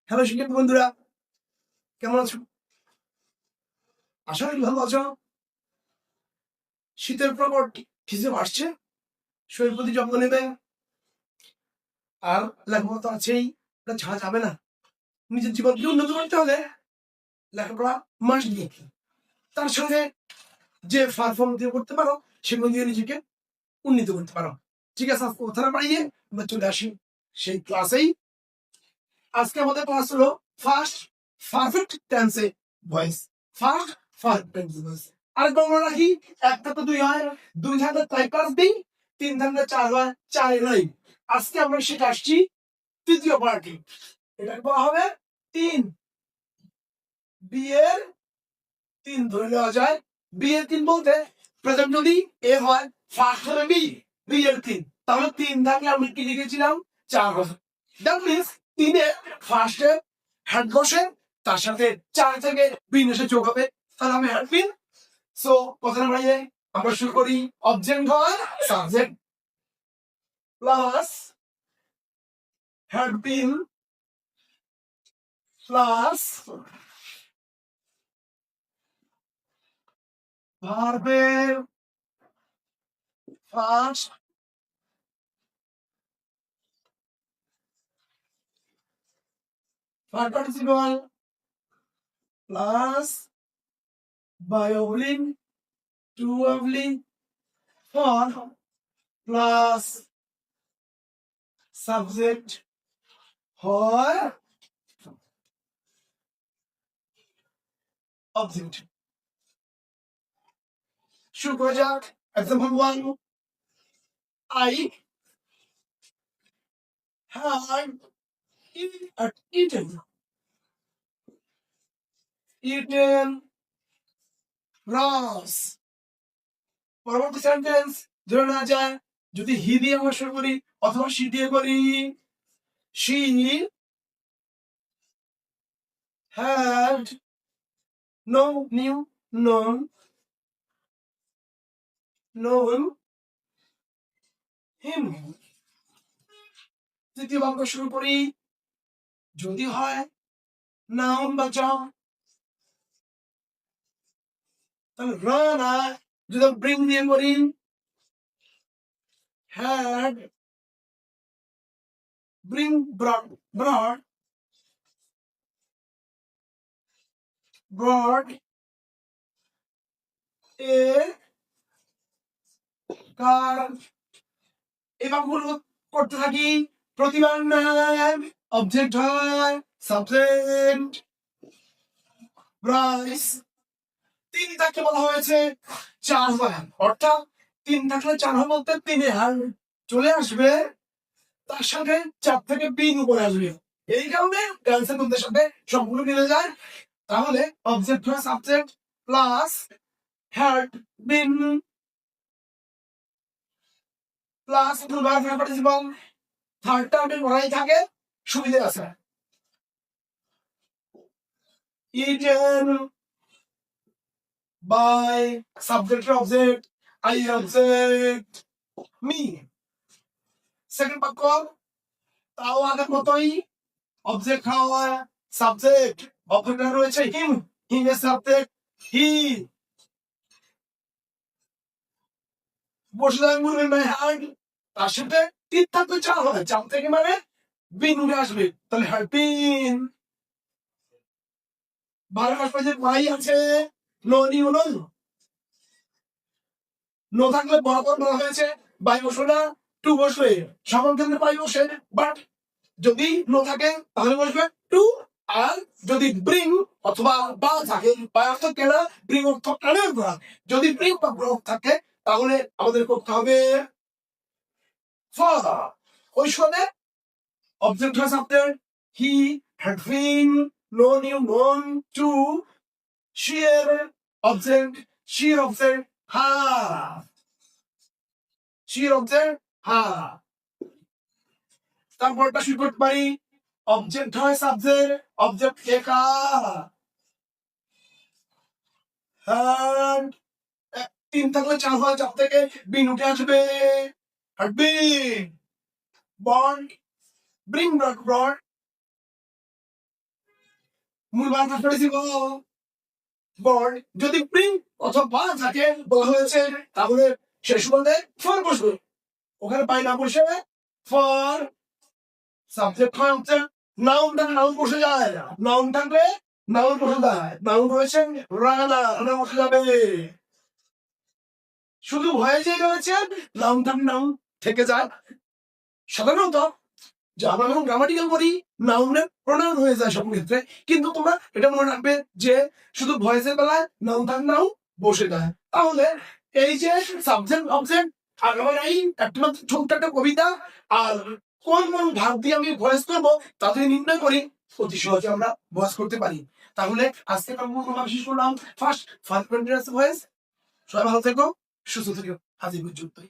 Hello শিক্ষক বন্ধুরা, কেমন আছো? আশা করি ভালো আছো। শীতের প্রকট হিসেবে আসছে, শরীর প্রতি যত্ন নেবে। আর লেখাপড়া তো আছেই, এটা ছাড়া যাবে না। নিজের জীবনকে উন্নত করতে হলে লেখাপড়া মাস্ট বি। তার সঙ্গে যে প্ল্যাটফর্ম দিয়ে করতে পারো সেগুলো দিয়ে নিজেকে উন্নীত করতে পারো। ঠিক আছে, আজকে কথা না বাড়িয়ে আমরা চলে আসি সেই ক্লাসেই। আজকে আমাদের ক্লাস হলো ফার্স্ট পারফেক্ট টেন্সে ভয়েস। ফার্স্ট পারফেক্ট টেন্সে ভয়েস। আরেকবার মনে রাখি, একটা তো দুই হয়, দুই থাকলে তাই প্লাস দিই, তিন থাকলে চার হয়, চার নয়। আজকে আমরা সেটা আসছি তৃতীয় পার্টি। এটা বলা হবে তিন। বিয়ের তিন ধরে নেওয়া যায়। বিয়ের তিন বলতে প্রেজেন্ট যদি এ হয়, ফার্স্ট হবে বি, বিয়ের তিন। তাহলে তিন থাকলে আমি কি লিখেছিলাম? চার হবে। দ্যাট মিনস তিনে ফার্স্টে হ্যাড বসে, তার সাথে চার থেকে বিন এসে যোগ হবে, তাহলে আমি হ্যাড বিন। সো কথা না বাড়িয়ে আমরা শুরু করি। অবজেক্ট হয় subject plus had been plus ভার্বের ফার্স্ট ভার্ব পার্টিসিপল প্লাস বায়োলিন টু অবলি ফর প্লাস সাবজেক্ট হয় অবজেক্ট। শুরু করা যাক। Example 1, I had eaten grass. পরবর্তী সেন্টেন্স ধরে নেওয়া যায়, যদি হি দিয়ে আমরা শুরু করি অথবা শি দিয়ে করি। She had known him. তৃতীয় বাক্য শুরু করি, যদি হয় নাউন বাচক, তাহলে run আর যদি bring দিয়ে করি, had bring brought a car। এই বাক্যগুলো করতে থাকি। প্রতিবার নাম অবজেক্ট হয় সাবজেক্ট প্রাইস। তিন তাকে বলা হয়েছে চার হয়, অর্থাৎ তিন থাকলে চার হয় বলতে তিনে হার চলে আসবে, তার সাথে চার থেকে বিন উপরে আসবে। এই কারণে ক্যান্সেল বন্ধের সাথে সবগুলো মিলে যায়। তাহলে অবজেক্ট হয় subject plus had been plus verb participle. থার্ডটা আমাদের মনেই থাকে, সুবিধা আছে। eaten by subject object, I object, me। Second বাক্য তাও আগের মতোই, অবজেক্ট হয় সাবজেক্ট, অবজেক্ট রয়েছে হিম, হিম এর সাবজেক্ট হি। বসে যাবে মুরগি মাই হ্যান্ড, তার সাথে তিন থাকলে চার হয়, চার থেকে মানে বিন উঠে আসবে, তাহলে হ্যাড বিন। ভালো আসবে যে মাই আছে, নো নিউ নো থাকলে বরাবর বলা হয়েছে বাই বসবে না, টু বসবে। সকল ক্ষেত্রে বাই বসে, বাট যদি নো থাকে তাহলে বসবে টু। আর যদি ব্রিং অথবা বা থাকে, বা অর্থ কেনা, ব্রিং অর্থ আনার করা, যদি ব্রিং বা ব্রং থাকে তাহলে আমাদের করতে হবে ফর। ওই সময় অবজেক্ট হয় subject, he had been, know knew known, to she এর object, she object have, she object have. তারপরটা শুরু করতে পারি, অবজেক্ট হয় সাবজেক্ট, অবজেক্ট একা হ্যান্ড, তিন থাকলে চার হয়, চার থেকে বিন উঠে আসবে, হ্যাড বিন। বন্ড ব্রিং ব্রট মূল বাক্য করেছি বর্ড যদি প্রি অথবা যাকে বলা হয়েছে তাহলে শেষ বলতে ফর বসবে, ওখানে পাই না বসে ফর সাবজেক্ট থাকছে, নাউনটা নাউন বসে যায়, নাউন থাকলে নাউন বসে যায়, নাউন রয়েছে রানা রানা বসে যাবে। শুধু ভয়ে যে রয়েছে নাউন থাক নাউন থেকে যায়। সাধারণত যে আমরা যখন গ্রামাটিক্যাল করি নাউনের প্রোনাউন হয়ে যায় সব ক্ষেত্রে, কিন্তু তোমরা এটা মনে রাখবে যে শুধু ভয়েসের বেলায় নাউন থাক নাউন বসে যায়। তাহলে এই যে সাবজেক্ট অবজেক্ট আর আমার এই একটা মাত্র ছোট্ট একটা কবিতা, আর কোন কোন ভাব দিয়ে আমি ভয়েস করবো তা যদি নির্ণয় করি অতি সহজে আমরা ভয়েস করতে পারি। তাহলে আজকে আমরা শেষ করলাম ফার্স্ট কন্টিনিউয়াস ভয়েস। সবাই ভালো থেকো, সুস্থ থেকো, আজ এই পর্যন্তই।